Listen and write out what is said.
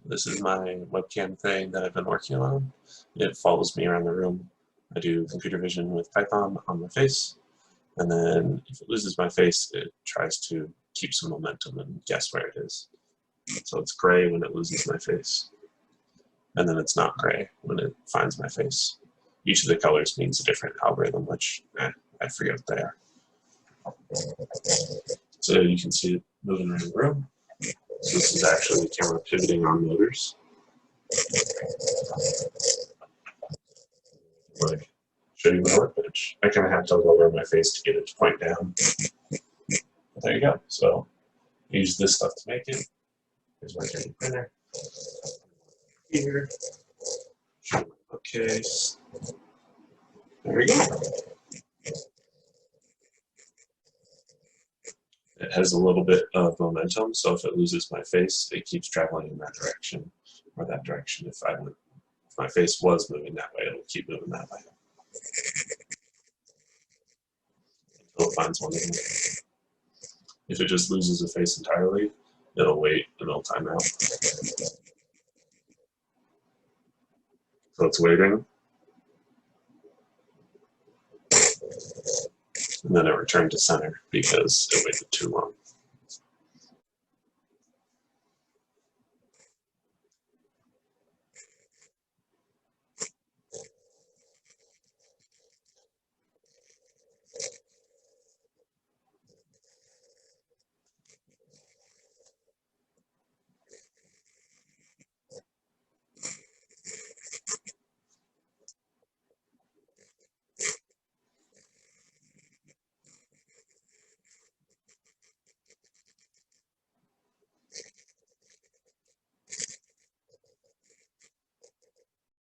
This is my webcam thing that I've been working on. It follows me around the room. I do computer vision with Python on my face, and then if it loses my face, it tries to keep some momentum and guess where it is. So it's gray when it loses my face, and then it's not gray when it finds my face. Each of the colors means a different algorithm, which I forget what they are. So you can see it moving around the room. So this is actually the camera pivoting on motors. Like, show you my workbench. I kind of have to lower my face to get it to point down. But there you go. So I use this stuff to make it. Here's my 3D printer. Here. Show my bookcase. There we go. It has a little bit of momentum, so if it loses my face, it keeps traveling in that direction or that direction. If my face was moving that way, it'll keep moving that way until it finds one. If it just loses a face entirely, it'll wait and it'll time out. So it's waiting. And then it returned to center because it waited too long.